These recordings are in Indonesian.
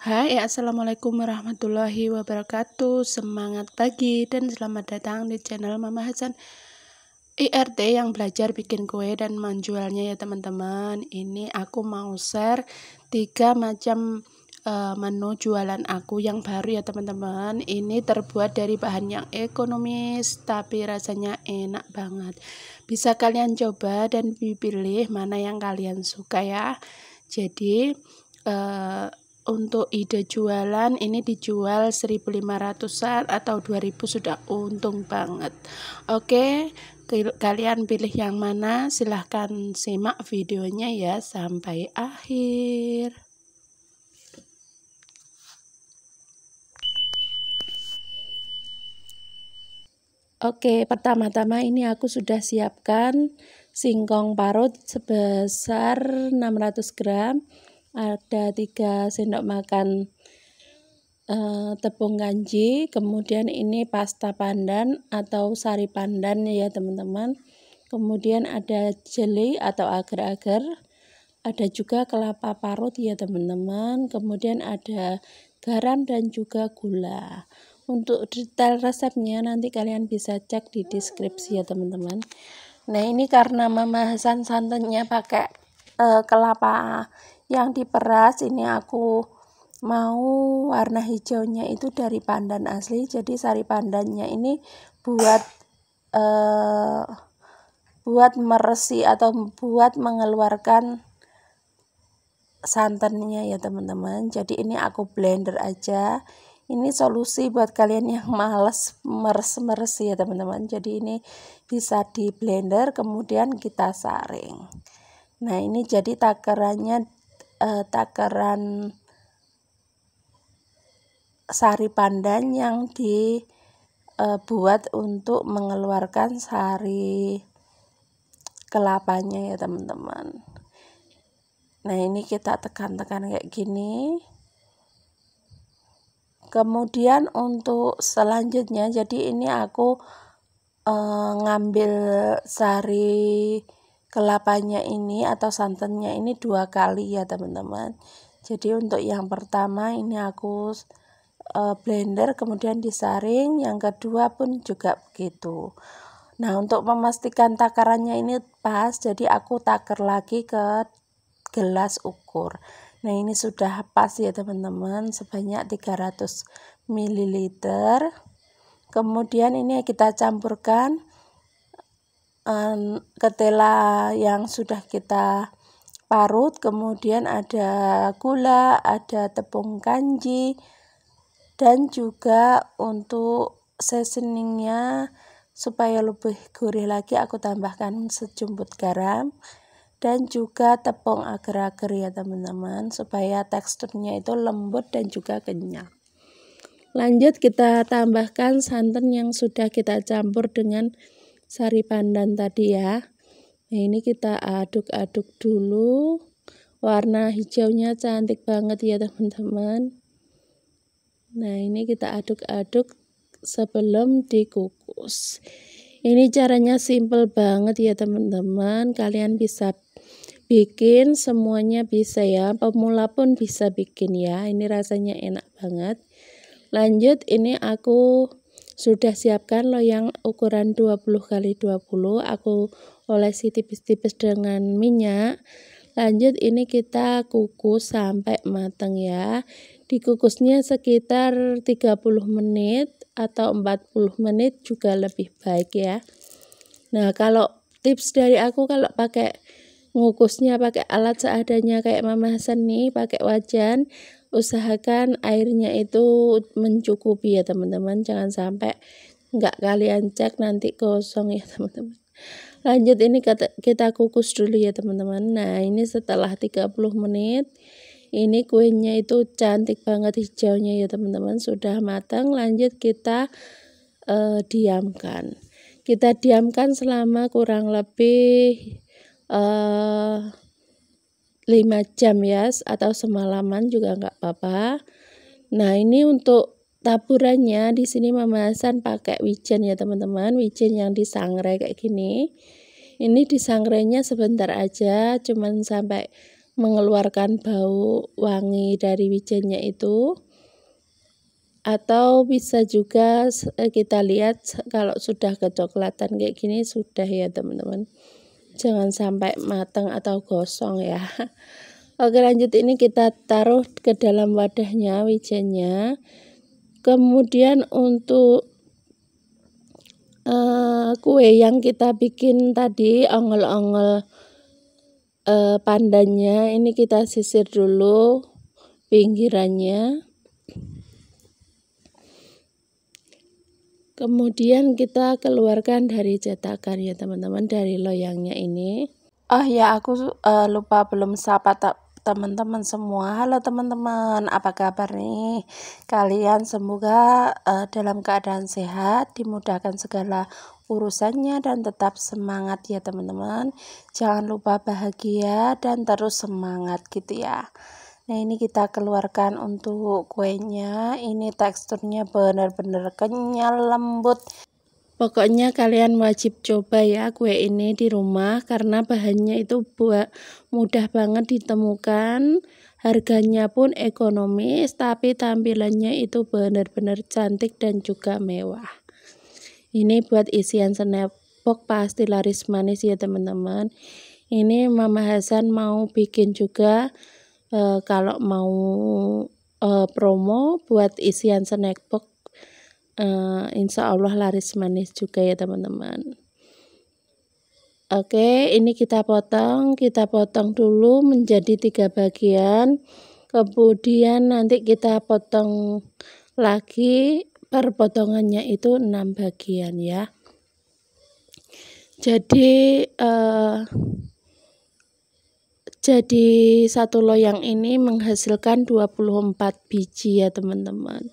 Hai, assalamualaikum warahmatullahi wabarakatuh. Semangat pagi dan selamat datang di channel Mama Hasan IRT yang belajar bikin kue dan menjualnya ya teman-teman. Ini aku mau share 3 macam menu jualan aku yang baru ya teman-teman. Ini terbuat dari bahan yang ekonomis tapi rasanya enak banget. Bisa kalian coba dan pilih mana yang kalian suka ya. Jadi untuk ide jualan ini dijual 1.500-an atau 2.000 sudah untung banget. Oke, kalian pilih yang mana? Silahkan simak videonya ya sampai akhir. Oke, pertama-tama ini aku sudah siapkan singkong parut sebesar 600 gram. Ada 3 sendok makan tepung kanji, kemudian ini pasta pandan atau sari pandan ya teman-teman. Kemudian ada jelly atau agar-agar, ada juga kelapa parut ya teman-teman. Kemudian ada garam dan juga gula. Untuk detail resepnya nanti kalian bisa cek di deskripsi ya teman-teman. Nah ini karena Mama Hasan santannya pakai kelapa yang diperas, ini aku mau warna hijaunya itu dari pandan asli. Jadi sari pandannya ini buat meresi atau buat mengeluarkan santannya ya teman-teman. Jadi ini aku blender aja. Ini solusi buat kalian yang males meres ya teman-teman. Jadi ini bisa di blender kemudian kita saring. Nah ini jadi takarannya takaran sari pandan yang dibuat untuk mengeluarkan sari kelapanya ya teman-teman. Nah ini kita tekan-tekan kayak gini. Kemudian untuk selanjutnya, jadi ini aku ngambil sari kelapanya ini atau santannya ini 2 kali ya teman-teman. Jadi untuk yang pertama ini aku blender kemudian disaring, yang kedua pun juga begitu. Nah untuk memastikan takarannya ini pas, jadi aku takar lagi ke gelas ukur. Nah ini sudah pas ya teman-teman, sebanyak 300 ml. Kemudian ini kita campurkan ketela yang sudah kita parut, kemudian ada gula, ada tepung kanji, dan juga untuk seasoningnya supaya lebih gurih lagi aku tambahkan sejumput garam dan juga tepung agar-agar ya teman-teman, supaya teksturnya itu lembut dan juga kenyal. Lanjut kita tambahkan santan yang sudah kita campur dengan sari pandan tadi ya. Nah ini kita aduk-aduk dulu. Warna hijaunya cantik banget ya teman-teman. Nah ini kita aduk-aduk sebelum dikukus. Ini caranya simple banget ya teman-teman. Kalian bisa bikin, semuanya bisa ya. Pemula pun bisa bikin ya. Ini rasanya enak banget. Lanjut ini aku sudah siapkan loyang ukuran 20x20. Aku olesi tipis-tipis dengan minyak. Lanjut ini kita kukus sampai matang ya. Dikukusnya sekitar 30 menit atau 40 menit juga lebih baik ya. Nah kalau tips dari aku, kalau pakai ngukusnya pakai alat seadanya kayak Mama Hasan nih, pakai wajan, usahakan airnya itu mencukupi ya teman-teman. Jangan sampai nggak kalian cek nanti kosong ya teman-teman. Lanjut ini kita kukus dulu ya teman-teman. Nah ini setelah 30 menit ini kuenya itu cantik banget hijaunya ya teman-teman, sudah matang. Lanjut kita diamkan. Kita diamkan selama kurang lebih 5 jam ya, atau semalaman juga nggak apa-apa. Nah ini untuk taburannya di sini Mama Hasan pakai wijen ya teman-teman, wijen yang disangrai kayak gini. Ini disangrainya sebentar aja, cuman sampai mengeluarkan bau wangi dari wijennya itu. Atau bisa juga kita lihat kalau sudah kecoklatan kayak gini sudah ya teman-teman. Jangan sampai matang atau gosong ya. Oke, lanjut, ini kita taruh ke dalam wadahnya wijennya. Kemudian untuk kue yang kita bikin tadi, ongol-ongol pandannya, ini kita sisir dulu pinggirannya. Kemudian kita keluarkan dari cetakan ya teman-teman, dari loyangnya ini. Oh ya, aku lupa belum sapa teman-teman semua. Halo teman-teman, apa kabar nih? Kalian semoga dalam keadaan sehat, dimudahkan segala urusannya dan tetap semangat ya teman-teman. Jangan lupa bahagia dan terus semangat gitu ya. Nah, ini kita keluarkan untuk kuenya. Ini teksturnya benar-benar kenyal, lembut. Pokoknya kalian wajib coba ya kue ini di rumah, karena bahannya itu mudah banget ditemukan, harganya pun ekonomis, tapi tampilannya itu benar-benar cantik dan juga mewah. Ini buat isian snack box pasti laris manis ya teman-teman. Ini Mama Hasan mau bikin juga kalau mau promo buat isian snack box. Insya Allah laris manis juga ya teman-teman. Oke, ini kita potong dulu menjadi 3 bagian, kemudian nanti kita potong lagi, per potongannya itu 6 bagian ya. Jadi satu loyang ini menghasilkan 24 biji ya teman-teman.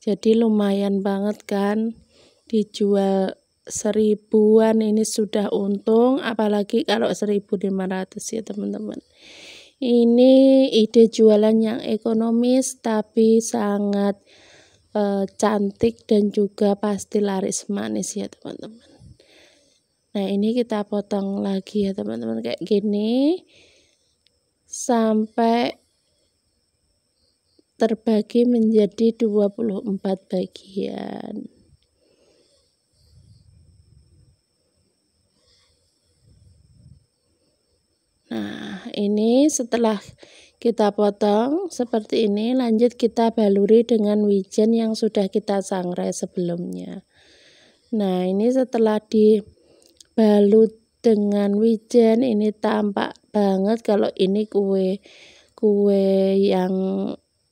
Jadi lumayan banget kan, dijual 1000-an ini sudah untung, apalagi kalau 1.500 ya teman-teman. Ini ide jualan yang ekonomis tapi sangat cantik dan juga pasti laris manis ya teman-teman. Nah, ini kita potong lagi ya teman-teman kayak gini sampai terbagi menjadi 24 bagian. Nah, ini setelah kita potong seperti ini, lanjut kita baluri dengan wijen yang sudah kita sangrai sebelumnya. Nah, ini setelah dibalut dengan wijen, ini tampak banget kalau ini kue yang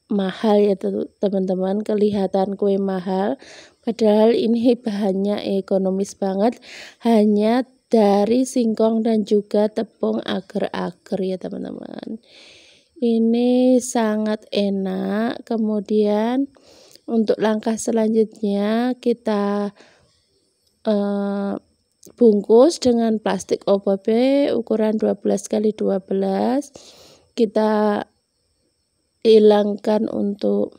mahal ya teman-teman, kelihatan kue mahal, padahal ini bahannya ekonomis banget, hanya dari singkong dan juga tepung agar-agar ya teman-teman. Ini sangat enak. Kemudian untuk langkah selanjutnya kita bungkus dengan plastik OPP ukuran 12x12. Kita hilangkan untuk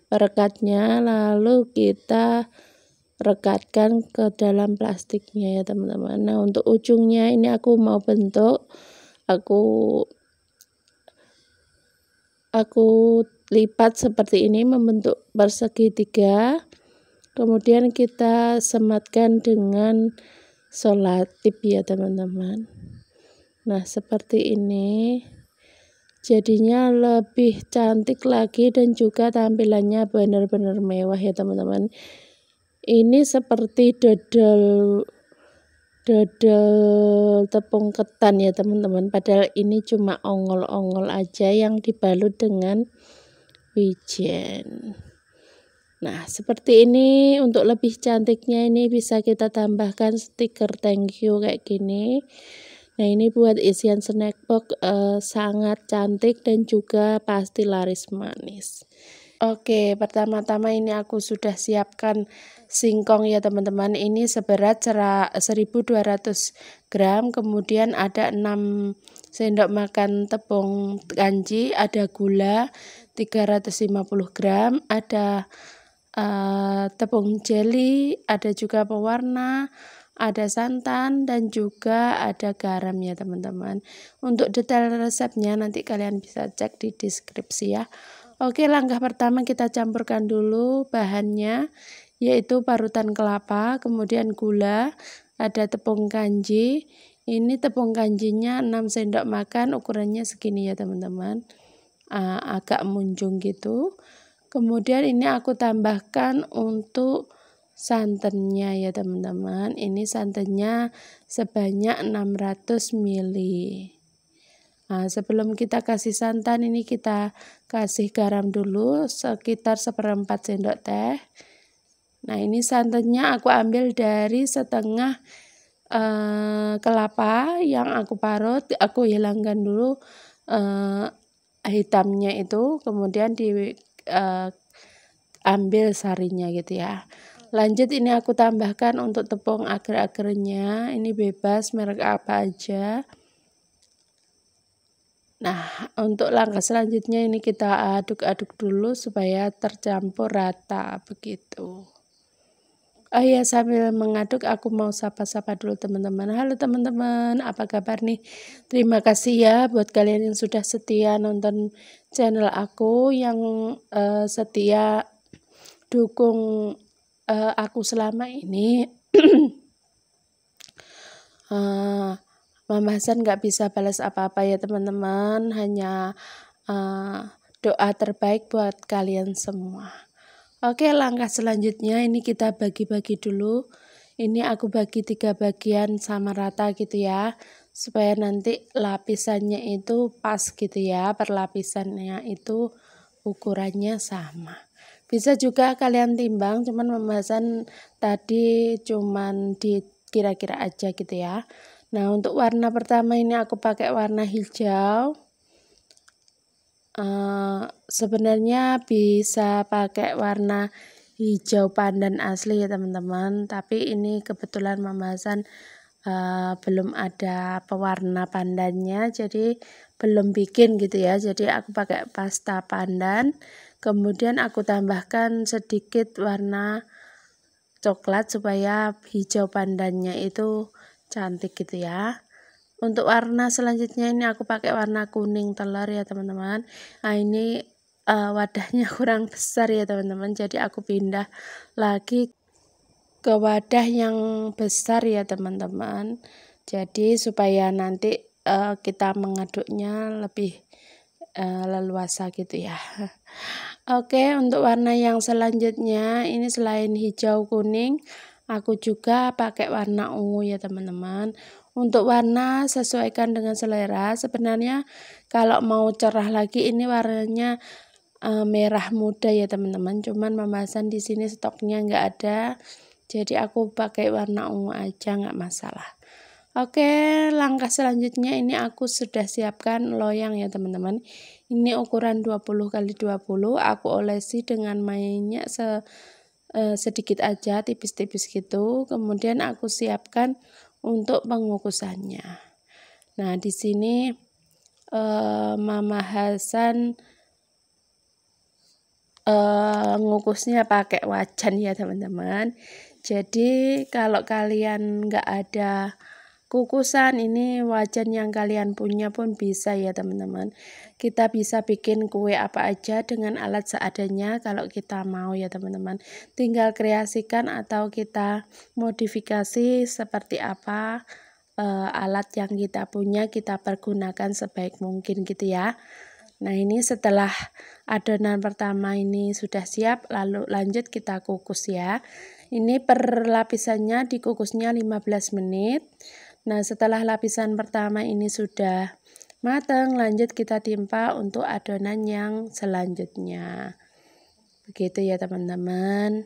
perekatnya, lalu kita rekatkan ke dalam plastiknya ya teman-teman. Nah, untuk ujungnya ini aku mau bentuk, aku lipat seperti ini membentuk persegi 3. Kemudian kita sematkan dengan solatip ya teman-teman. Nah, seperti ini. Jadinya lebih cantik lagi dan juga tampilannya benar-benar mewah ya teman-teman. Ini seperti dodol tepung ketan ya teman-teman, padahal ini cuma ongol-ongol aja yang dibalut dengan wijen. Nah, seperti ini. Untuk lebih cantiknya ini bisa kita tambahkan stiker thank you kayak gini. Nah, ini buat isian snack box sangat cantik dan juga pasti laris manis. Oke, pertama-tama ini aku sudah siapkan singkong ya teman-teman. Ini seberat 1200 gram, kemudian ada 6 sendok makan tepung kanji, ada gula 350 gram, ada tepung jeli, ada juga pewarna, ada santan, dan juga ada garam ya teman-teman. Untuk detail resepnya nanti kalian bisa cek di deskripsi ya. Oke, langkah pertama kita campurkan dulu bahannya, yaitu parutan kelapa, kemudian gula, ada tepung kanji. Ini tepung kanjinya 6 sendok makan, ukurannya segini ya teman-teman, agak munjung gitu. Kemudian ini aku tambahkan untuk santannya ya teman-teman. Ini santannya sebanyak 600 ml. Nah, sebelum kita kasih santan, ini kita kasih garam dulu sekitar 1/4 sendok teh. Nah, ini santannya aku ambil dari setengah kelapa yang aku parut, aku hilangkan dulu hitamnya itu, kemudian ambil sarinya gitu ya. Lanjut ini aku tambahkan untuk tepung agar-agarnya, ini bebas merek apa aja. Nah, untuk langkah selanjutnya ini kita aduk-aduk dulu supaya tercampur rata begitu. Oh ya, sambil mengaduk aku mau sapa-sapa dulu teman-teman. Halo teman-teman, apa kabar nih? Terima kasih ya buat kalian yang sudah setia nonton channel aku, yang setia dukung aku selama ini. Mama Hasan nggak bisa balas apa-apa ya teman-teman, hanya doa terbaik buat kalian semua. Oke, langkah selanjutnya ini kita bagi-bagi dulu. Ini aku bagi 3 bagian sama rata gitu ya, supaya nanti lapisannya itu pas gitu ya, perlapisannya itu ukurannya sama. Bisa juga kalian timbang, cuman pembahasan tadi cuman dikira-kira aja gitu ya. Nah, untuk warna pertama ini aku pakai warna hijau. Sebenarnya bisa pakai warna hijau pandan asli ya teman-teman, tapi ini kebetulan Mama Hasan belum ada pewarna pandannya, jadi belum bikin gitu ya. Jadi aku pakai pasta pandan, kemudian aku tambahkan sedikit warna coklat supaya hijau pandannya itu cantik gitu ya. Untuk warna selanjutnya ini aku pakai warna kuning telur ya teman-teman. Nah, ini wadahnya kurang besar ya teman-teman, jadi aku pindah lagi ke wadah yang besar ya teman-teman, jadi supaya nanti kita mengaduknya lebih leluasa gitu ya. Oke, untuk warna yang selanjutnya ini selain hijau kuning, aku juga pakai warna ungu ya teman-teman. Untuk warna sesuaikan dengan selera. Sebenarnya kalau mau cerah lagi ini warnanya merah muda ya teman-teman. Cuman Mama Hasan di sini stoknya nggak ada, jadi aku pakai warna ungu aja, nggak masalah. Oke, langkah selanjutnya ini aku sudah siapkan loyang ya teman-teman. Ini ukuran 20x20, aku olesi dengan minyak sedikit aja, tipis-tipis gitu. Kemudian aku siapkan untuk pengukusannya. Nah, di sini Mama Hasan ngukusnya pakai wajan ya teman-teman. Jadi kalau kalian nggak ada kukusan, ini wajan yang kalian punya pun bisa ya teman-teman. Kita bisa bikin kue apa aja dengan alat seadanya kalau kita mau ya teman-teman. Tinggal kreasikan atau kita modifikasi seperti apa alat yang kita punya, kita pergunakan sebaik mungkin gitu ya. Nah, ini setelah adonan pertama ini sudah siap, lalu lanjut kita kukus ya. Ini per lapisannya dikukusnya 15 menit. Nah, setelah lapisan pertama ini sudah matang, lanjut kita timpa untuk adonan yang selanjutnya. Begitu ya teman-teman.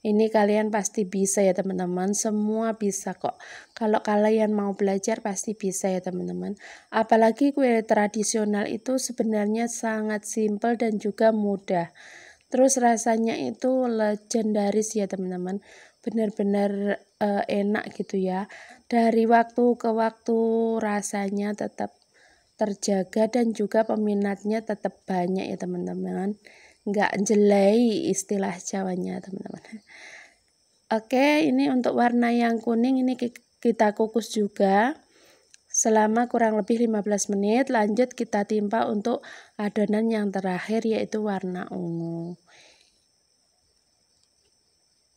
Ini kalian pasti bisa ya teman-teman, semua bisa kok. Kalau kalian mau belajar pasti bisa ya teman-teman. Apalagi kue tradisional itu sebenarnya sangat simpel dan juga mudah. Terus rasanya itu legendaris ya teman-teman. Benar-benar enak gitu ya. Dari waktu ke waktu rasanya tetap terjaga dan juga peminatnya tetap banyak ya teman-teman. Nggak jelai istilah Jawanya teman-teman. Oke, ini untuk warna yang kuning ini kita kukus juga selama kurang lebih 15 menit. Lanjut kita timpa untuk adonan yang terakhir, yaitu warna ungu.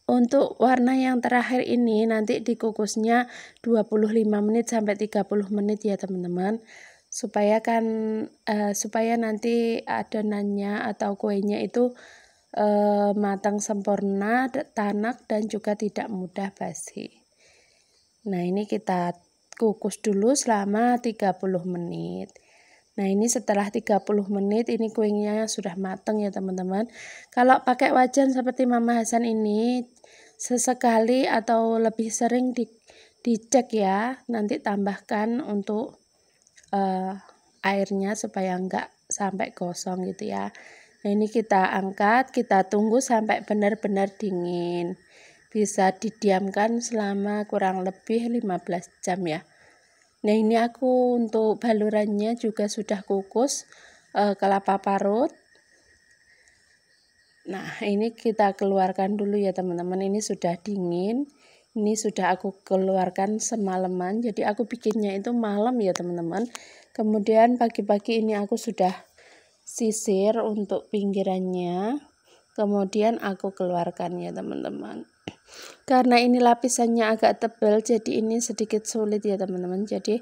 Untuk warna yang terakhir ini nanti dikukusnya 25 menit sampai 30 menit ya teman-teman. Supaya nanti adonannya atau kuenya itu matang sempurna, tanak, dan juga tidak mudah basi. Nah, ini kita kukus dulu selama 30 menit. Nah, ini setelah 30 menit ini kuenya sudah matang ya teman-teman. Kalau pakai wajan seperti Mama Hasan ini, sesekali atau lebih sering dicek ya. Nanti tambahkan untuk airnya supaya enggak sampai gosong gitu ya. Nah, ini kita angkat, kita tunggu sampai benar-benar dingin. Bisa didiamkan selama kurang lebih 15 jam ya. Nah, ini aku untuk balurannya juga sudah kukus kelapa parut. Nah, ini kita keluarkan dulu ya teman-teman. Ini sudah dingin. Ini sudah aku keluarkan semalaman. Jadi aku bikinnya itu malam ya teman-teman. Kemudian pagi-pagi ini aku sudah sisir untuk pinggirannya, kemudian aku keluarkan ya teman-teman. Karena ini lapisannya agak tebal, jadi ini sedikit sulit ya teman-teman. Jadi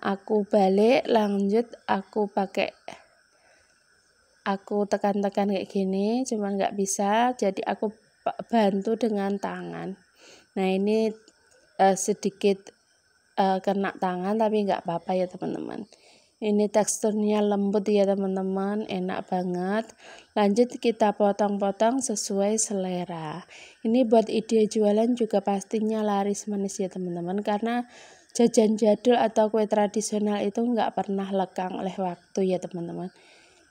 aku balik, lanjut aku tekan-tekan kayak gini, cuman nggak bisa, jadi aku bantu dengan tangan. Nah, ini sedikit kena tangan, tapi nggak apa-apa ya teman-teman. Ini teksturnya lembut ya teman-teman, enak banget. Lanjut kita potong-potong sesuai selera. Ini buat ide jualan juga pastinya laris manis ya teman-teman, karena jajan jadul atau kue tradisional itu nggak pernah lekang oleh waktu ya teman-teman.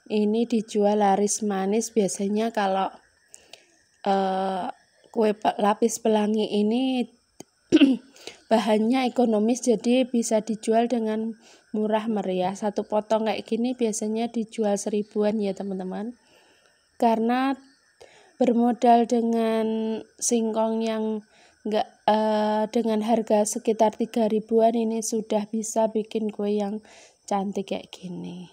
Ini dijual laris manis. Biasanya kalau kue lapis pelangi ini bahannya ekonomis, jadi bisa dijual dengan murah meriah. Satu potong kayak gini biasanya dijual 1000-an ya teman-teman. Karena bermodal dengan singkong yang dengan harga sekitar 3000-an ini sudah bisa bikin kue yang cantik kayak gini.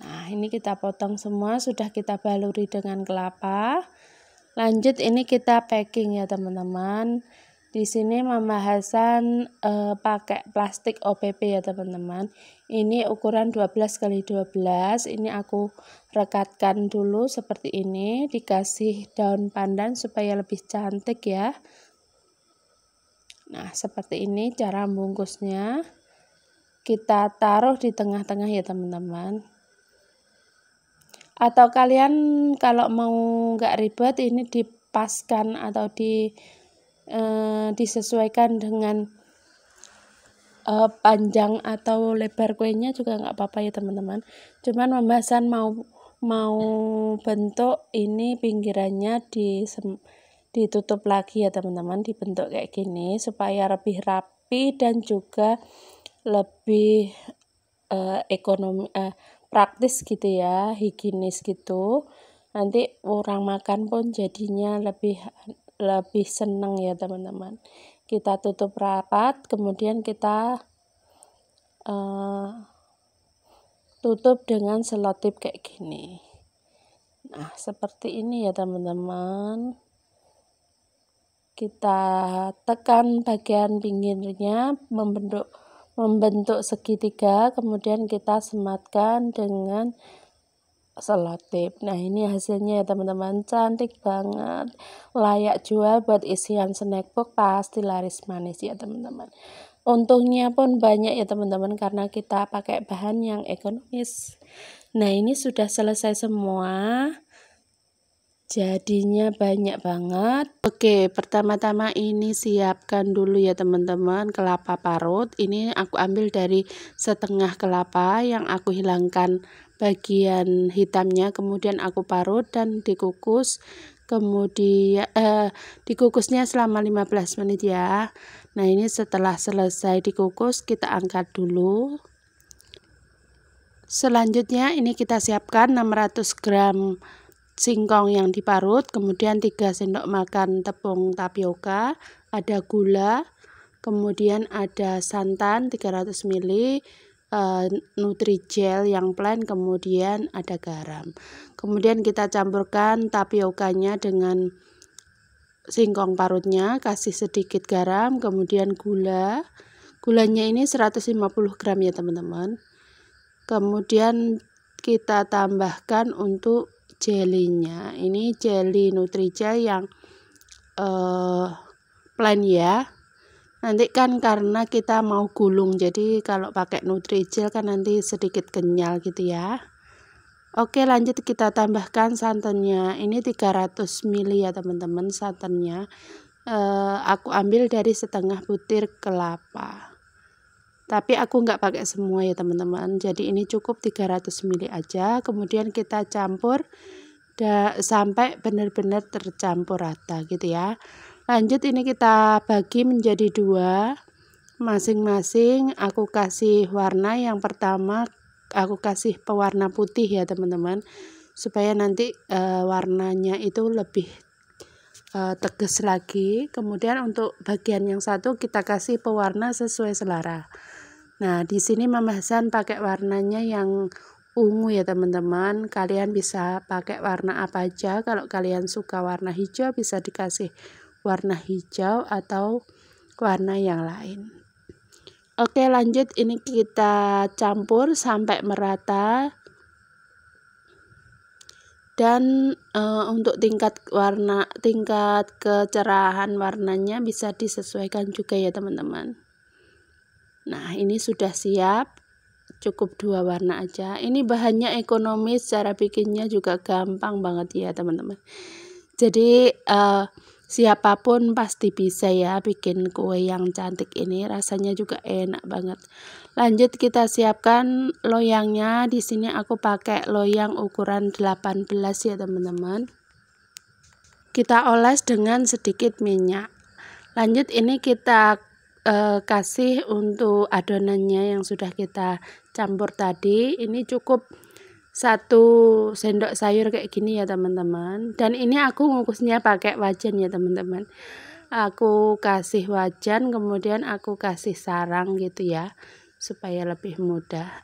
Nah, ini kita potong semua, sudah kita baluri dengan kelapa. Lanjut ini kita packing ya teman-teman. Di sini Mama Hasan pakai plastik OPP ya teman-teman. Ini ukuran 12x12. Ini aku rekatkan dulu seperti ini, dikasih daun pandan supaya lebih cantik ya. Nah, seperti ini cara bungkusnya. Kita taruh di tengah-tengah ya teman-teman. Atau kalian kalau mau nggak ribet, ini dipaskan atau disesuaikan dengan panjang atau lebar kuenya juga nggak apa-apa ya teman-teman. Cuman Mama Hasan mau bentuk ini pinggirannya ditutup lagi ya teman-teman, dibentuk kayak gini supaya lebih rapi dan juga lebih praktis gitu ya, higienis gitu. Nanti orang makan pun jadinya lebih senang ya teman-teman. Kita tutup rapat, kemudian kita tutup dengan selotip kayak gini. Nah, seperti ini ya teman-teman. Kita tekan bagian pinggirnya membentuk segitiga, kemudian kita sematkan dengan selotip. Nah, ini hasilnya ya teman-teman, cantik banget, layak jual buat isian snack box, pasti laris manis ya teman-teman. Untungnya pun banyak ya teman-teman, karena kita pakai bahan yang ekonomis. Nah, ini sudah selesai semua, jadinya banyak banget. Oke, pertama-tama ini siapkan dulu ya teman-teman kelapa parut. Ini aku ambil dari setengah kelapa yang aku hilangkan bagian hitamnya, kemudian aku parut dan dikukus. Kemudian dikukusnya selama 15 menit ya. Nah, ini setelah selesai dikukus kita angkat dulu. Selanjutnya ini kita siapkan 600 gram singkong yang diparut, kemudian 3 sendok makan tepung tapioka, ada gula, kemudian ada santan 300 ml, Nutrijel yang plain, kemudian ada garam. Kemudian kita campurkan tapiokanya dengan singkong parutnya, kasih sedikit garam, kemudian gulanya ini 150 gram ya teman-teman. Kemudian kita tambahkan untuk jelinya, ini jelly Nutrijel yang plain ya. Nanti kan karena kita mau gulung, jadi kalau pakai Nutrijel kan nanti sedikit kenyal gitu ya. Oke, lanjut kita tambahkan santannya. Ini 300 ml ya teman-teman santannya. Aku ambil dari setengah butir kelapa. Tapi aku nggak pakai semua ya teman-teman. Jadi ini cukup 300 ml aja. Kemudian kita campur sampai benar-benar tercampur rata gitu ya. Lanjut ini kita bagi menjadi 2, masing-masing aku kasih warna. Yang pertama aku kasih pewarna putih ya teman-teman, supaya nanti warnanya itu lebih tegas lagi. Kemudian untuk bagian yang satu kita kasih pewarna sesuai selera. Nah di sini Mama Hasan pakai warnanya yang ungu ya teman-teman. Kalian bisa pakai warna apa aja. Kalau kalian suka warna hijau bisa dikasih warna hijau atau warna yang lain. Oke, lanjut ini kita campur sampai merata. Dan untuk tingkat kecerahan warnanya bisa disesuaikan juga ya teman-teman. Nah ini sudah siap, cukup 2 warna aja. Ini bahannya ekonomis, cara bikinnya juga gampang banget ya teman-teman. Jadi siapapun pasti bisa ya bikin kue yang cantik ini, rasanya juga enak banget. Lanjut kita siapkan loyangnya. Di sini aku pakai loyang ukuran 18 ya teman-teman. Kita oles dengan sedikit minyak. Lanjut ini kita kasih untuk adonannya yang sudah kita campur tadi. Ini cukup 1 sendok sayur kayak gini ya teman-teman. Dan ini aku ngukusnya pakai wajan ya teman-teman. Aku kasih wajan, kemudian aku kasih sarang gitu ya, supaya lebih mudah.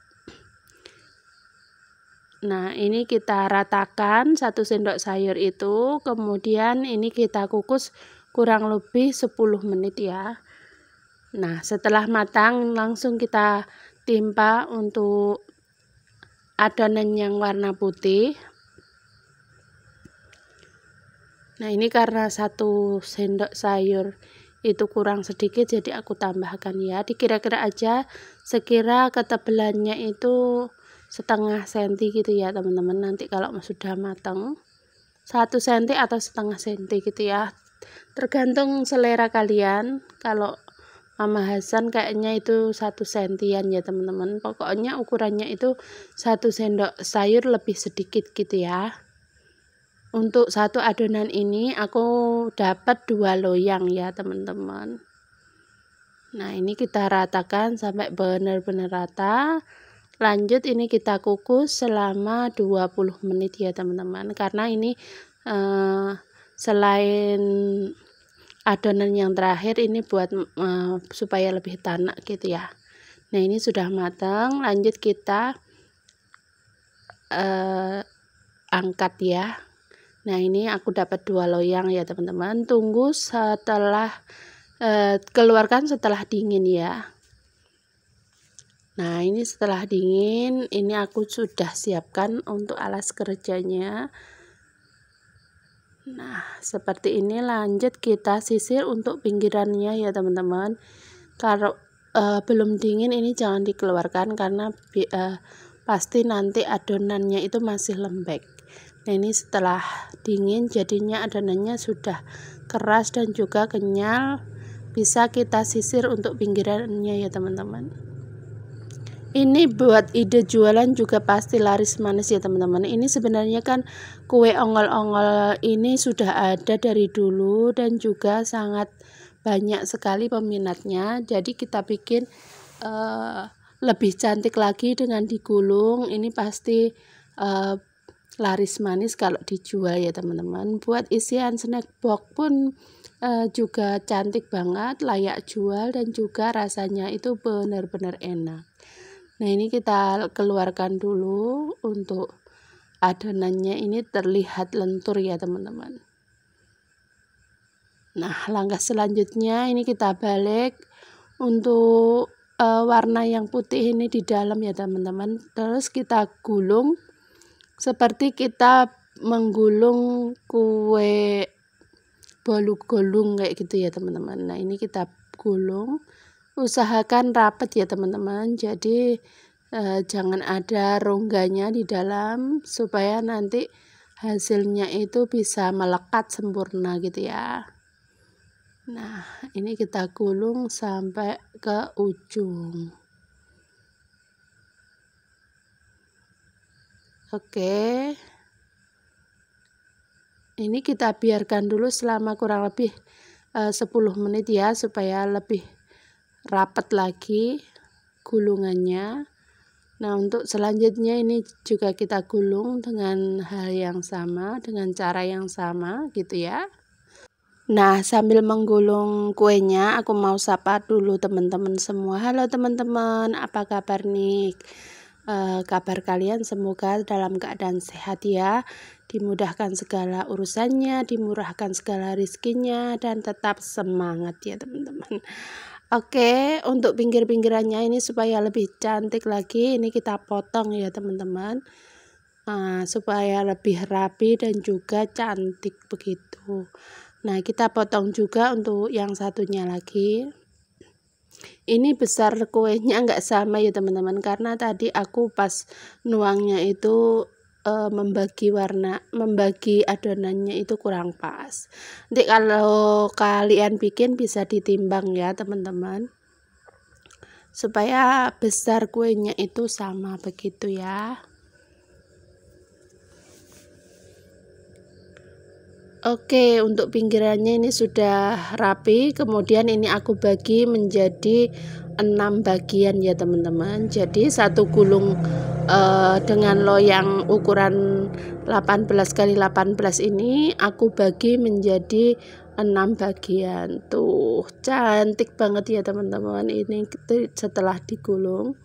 Nah ini kita ratakan 1 sendok sayur itu, kemudian ini kita kukus kurang lebih 10 menit ya. Nah setelah matang langsung kita timpa untuk adonan yang warna putih. Nah ini karena 1 sendok sayur itu kurang sedikit, jadi aku tambahkan ya. Dikira-kira aja, sekira ketebalannya itu setengah senti gitu ya teman-teman. Nanti kalau sudah matang 1 cm atau setengah senti gitu ya, tergantung selera kalian. Kalau Mama Hasan kayaknya itu 1 sentian ya teman-teman. Pokoknya ukurannya itu 1 sendok sayur lebih sedikit gitu ya. Untuk 1 adonan ini aku dapat 2 loyang ya teman-teman. Nah ini kita ratakan sampai benar-benar rata. Lanjut ini kita kukus selama 20 menit ya teman-teman. Karena ini selain adonan yang terakhir, ini buat supaya lebih tanak gitu ya. Nah ini sudah matang. Lanjut kita angkat ya. Nah ini aku dapat 2 loyang ya teman-teman. Tunggu setelah keluarkan setelah dingin ya. Nah ini setelah dingin, ini aku sudah siapkan untuk alas kerjanya. Nah seperti ini. Lanjut kita sisir untuk pinggirannya ya teman-teman. Kalau belum dingin ini jangan dikeluarkan, karena pasti nanti adonannya itu masih lembek. Nah ini setelah dingin jadinya adonannya sudah keras dan juga kenyal. Bisa kita sisir untuk pinggirannya ya teman-teman. Ini buat ide jualan juga pasti laris manis ya teman-teman. Ini sebenarnya kan kue ongol-ongol ini sudah ada dari dulu dan juga sangat banyak sekali peminatnya. Jadi kita bikin lebih cantik lagi dengan digulung. Ini pasti laris manis kalau dijual ya teman-teman. Buat isian snack box pun juga cantik banget, layak jual, dan juga rasanya itu benar-benar enak. Nah, ini kita keluarkan dulu untuk adonannya, ini terlihat lentur ya teman-teman. Nah, langkah selanjutnya ini kita balik untuk warna yang putih ini di dalam ya teman-teman. Terus kita gulung seperti kita menggulung kue bolu gulung kayak gitu ya teman-teman. Nah, ini kita gulung, usahakan rapat ya teman-teman. Jadi jangan ada rongganya di dalam, supaya nanti hasilnya itu bisa melekat sempurna gitu ya. Nah, ini kita gulung sampai ke ujung. Oke, ini kita biarkan dulu selama kurang lebih 10 menit ya, supaya lebih rapat lagi gulungannya. Nah, untuk selanjutnya ini juga kita gulung dengan hal yang sama, dengan cara yang sama gitu ya. Nah, sambil menggulung kuenya, aku mau sapa dulu teman-teman semua. Halo teman-teman, apa kabar nih? Kabar kalian semoga dalam keadaan sehat ya, dimudahkan segala urusannya, dimurahkan segala rizkinya, dan tetap semangat ya teman-teman. Oke, untuk pinggir-pinggirannya ini supaya lebih cantik lagi, ini kita potong ya teman-teman, supaya lebih rapi dan juga cantik begitu. Nah, kita potong juga untuk yang satunya lagi. Ini besar kuenya nggak sama ya teman-teman, karena tadi aku pas nuangnya itu membagi adonannya itu kurang pas. Nanti kalau kalian bikin bisa ditimbang ya teman-teman, supaya besar kuenya itu sama begitu ya. Oke, untuk pinggirannya ini sudah rapi. Kemudian ini aku bagi menjadi 6 bagian ya teman-teman. Jadi satu gulung dengan loyang ukuran 18 kali 18 ini aku bagi menjadi 6 bagian. Tuh, cantik banget ya teman-teman. Ini setelah digulung.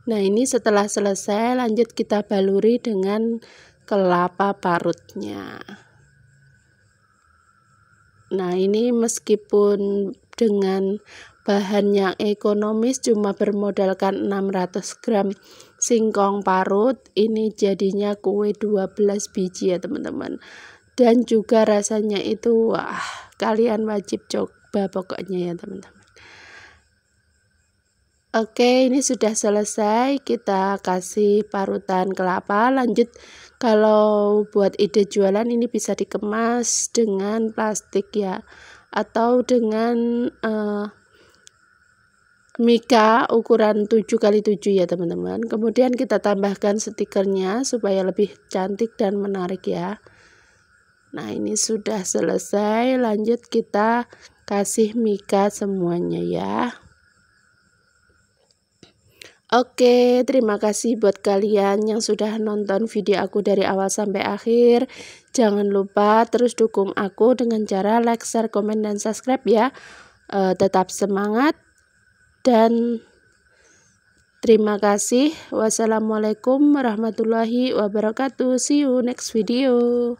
Nah, ini setelah selesai lanjut kita baluri dengan kelapa parutnya. Nah, ini meskipun dengan bahan yang ekonomis, cuma bermodalkan 600 gram singkong parut, ini jadinya kue 12 biji ya teman-teman. Dan juga rasanya itu wah, kalian wajib coba pokoknya ya teman-teman. Oke, ini sudah selesai, kita kasih parutan kelapa. Lanjut, kalau buat ide jualan ini bisa dikemas dengan plastik ya, atau dengan mika ukuran 7 kali 7 ya teman-teman. Kemudian kita tambahkan stikernya supaya lebih cantik dan menarik ya. Nah, ini sudah selesai, lanjut kita kasih mika semuanya ya. Oke, terima kasih buat kalian yang sudah nonton video aku dari awal sampai akhir. Jangan lupa terus dukung aku dengan cara like, share, komen, dan subscribe ya. Tetap semangat dan terima kasih. Wassalamualaikum warahmatullahi wabarakatuh. See you next video.